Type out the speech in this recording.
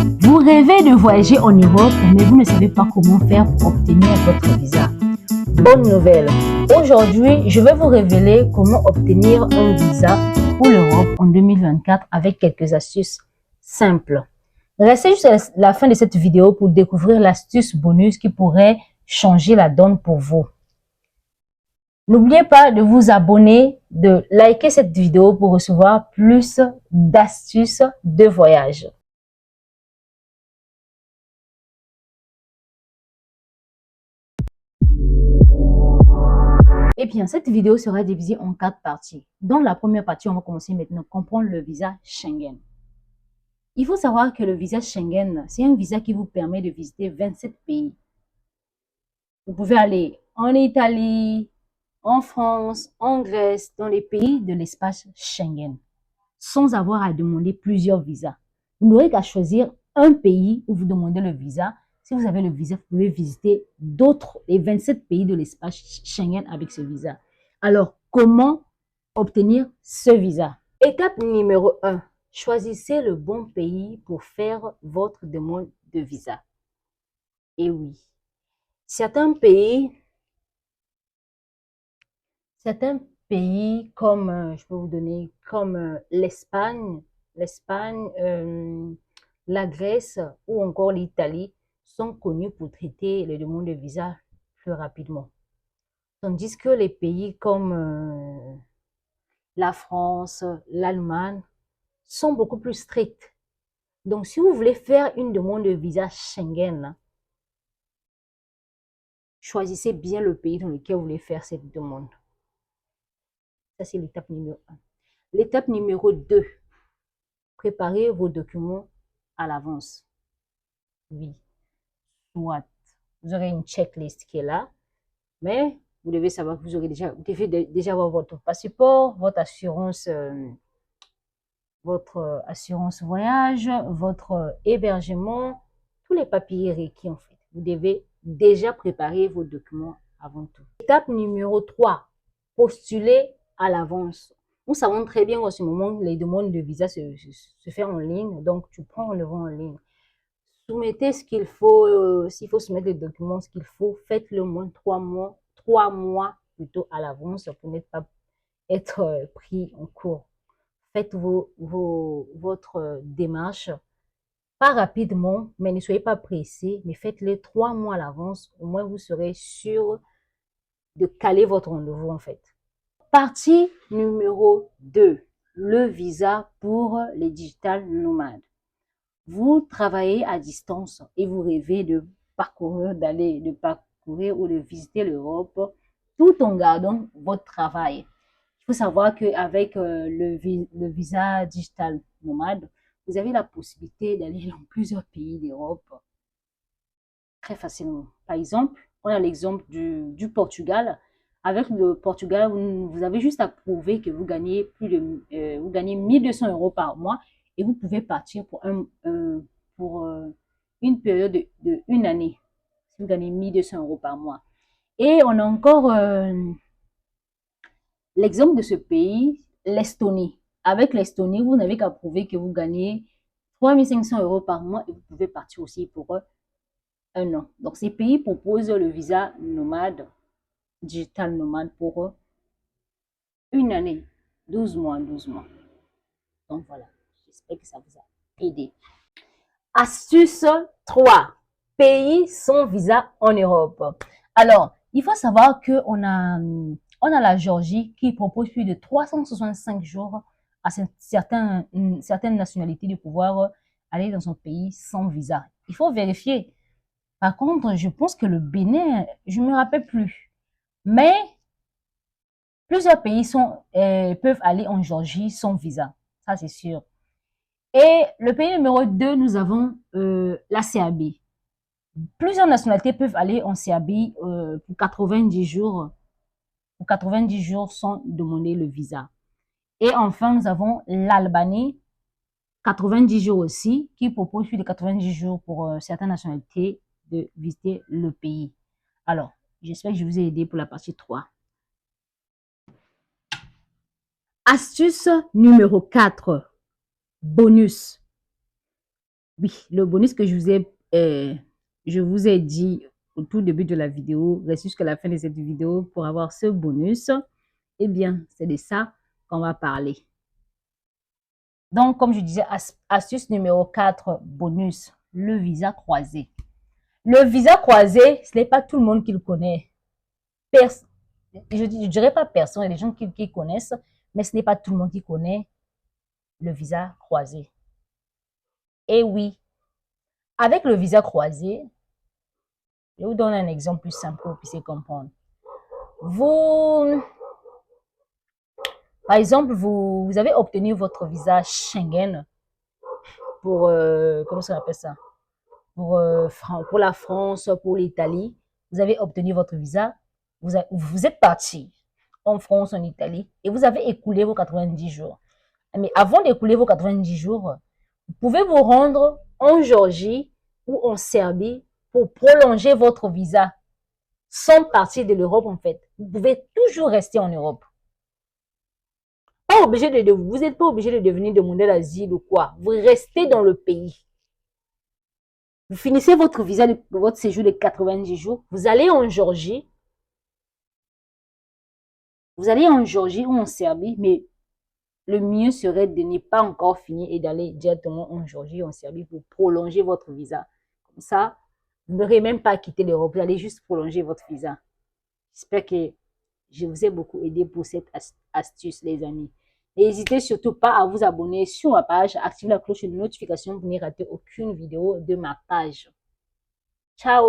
Vous rêvez de voyager en Europe, mais vous ne savez pas comment faire pour obtenir votre visa. Bonne nouvelle! Aujourd'hui, je vais vous révéler comment obtenir un visa pour l'Europe en 2024 avec quelques astuces simples. Restez jusqu'à la fin de cette vidéo pour découvrir l'astuce bonus qui pourrait changer la donne pour vous. N'oubliez pas de vous abonner, de liker cette vidéo pour recevoir plus d'astuces de voyage. Eh bien, cette vidéo sera divisée en 4 parties. Dans la première partie, on va commencer maintenant à comprendre le visa Schengen. Il faut savoir que le visa Schengen, c'est un visa qui vous permet de visiter 27 pays. Vous pouvez aller en Italie, en France, en Grèce, dans les pays de l'espace Schengen, sans avoir à demander plusieurs visas. Vous n'aurez qu'à choisir un pays où vous demandez le visa. Si vous avez le visa, vous pouvez visiter les 27 pays de l'espace Schengen avec ce visa. Alors, comment obtenir ce visa? Étape numéro 1. Choisissez le bon pays pour faire votre demande de visa. Et oui, certains pays comme, je peux vous donner, comme l'Espagne, la Grèce ou encore l'Italie sont connus pour traiter les demandes de visa plus rapidement. Tandis que les pays comme la France, l'Allemagne sont beaucoup plus stricts. Donc, si vous voulez faire une demande de visa Schengen, choisissez bien le pays dans lequel vous voulez faire cette demande. Ça, c'est l'étape numéro 1. L'étape numéro 2. Préparez vos documents à l'avance. Oui, soit vous aurez une checklist qui est là, mais vous devez savoir que vous devez déjà avoir votre passeport, votre assurance voyage, votre hébergement, tous les papiers requis en fait. Vous devez déjà préparer vos documents avant tout. Étape numéro 3, postuler à l'avance. Nous savons très bien qu'en ce moment, les demandes de visa se font en ligne, donc tu prends rendez-vous en ligne. Soumettez ce qu'il faut, s'il faut soumettre les documents, ce qu'il faut, faites-le au moins 3 mois plutôt à l'avance pour ne pas être pris en cours. Faites votre démarche, pas rapidement, mais ne soyez pas pressé, mais faites-le 3 mois à l'avance, au moins vous serez sûr de caler votre rendez-vous en fait. Partie numéro 2, le visa pour les digital nomades. Vous travaillez à distance et vous rêvez de parcourir ou de visiter l'Europe tout en gardant votre travail. Il faut savoir qu'avec le visa digital nomade, vous avez la possibilité d'aller dans plusieurs pays d'Europe très facilement. Par exemple, on a l'exemple du Portugal. Avec le Portugal, vous avez juste à prouver que vous gagnez vous gagnez 1200 € par mois et vous pouvez partir pour une période de une année. Si vous gagnez 1200 € par mois. Et on a encore l'exemple de ce pays, l'Estonie. Avec l'Estonie, vous n'avez qu'à prouver que vous gagnez 3500 € par mois et vous pouvez partir aussi pour un an. Donc, ces pays proposent le visa nomade, digital nomade pour une année, 12 mois. Donc, voilà. J'espère que ça vous a aidé. Astuce 3. Pays sans visa en Europe. Alors, il faut savoir qu'on a la Géorgie qui propose plus de 365 jours à certaines nationalités de pouvoir aller dans son pays sans visa. Il faut vérifier. Par contre, je pense que le Bénin, je ne me rappelle plus. Mais plusieurs pays peuvent aller en Géorgie sans visa. Ça, c'est sûr. Et le pays numéro 2, nous avons la CAB. Plusieurs nationalités peuvent aller en CAB pour 90 jours. Pour 90 jours sans demander le visa. Et enfin, nous avons l'Albanie, 90 jours aussi, qui propose plus de 90 jours pour certaines nationalités de visiter le pays. Alors, j'espère que je vous ai aidé pour la partie 3. Astuce numéro 4. Bonus. Oui, le bonus que je vous ai dit au tout début de la vidéo, reste jusqu'à la fin de cette vidéo pour avoir ce bonus. Eh bien, c'est de ça qu'on va parler. Donc, comme je disais, astuce numéro 4, bonus, le visa croisé. Le visa croisé, ce n'est pas tout le monde qui le connaît. Je ne dirais pas personne, il y a des gens qui connaissent, mais ce n'est pas tout le monde qui connaît le visa croisé. Et oui, avec le visa croisé, je vous donne un exemple plus simple pour que vous puissiez comprendre. Par exemple, vous avez obtenu votre visa Schengen pour, comment ça appelle ça? Pour la France, pour l'Italie. Vous avez obtenu votre visa, vous êtes parti en France, en Italie, et vous avez écoulé vos 90 jours. Mais avant d'écouler vos 90 jours, vous pouvez vous rendre en Géorgie ou en Serbie pour prolonger votre visa sans partir de l'Europe en fait. Vous pouvez toujours rester en Europe. Vous n'êtes pas obligé de devenir demandeur d'asile ou quoi. Vous restez dans le pays. Vous finissez votre visa, votre séjour de 90 jours. Vous allez en Géorgie. Vous allez en Géorgie ou en Serbie, mais le mieux serait de ne pas encore finir et d'aller directement en Géorgie ou en Serbie pour prolonger votre visa. Comme ça, vous n'aurez même pas quitté l'Europe. Vous allez juste prolonger votre visa. J'espère que je vous ai beaucoup aidé pour cette astuce, les amis. N'hésitez surtout pas à vous abonner sur ma page, activer la cloche de notification pour ne rater aucune vidéo de ma page. Ciao!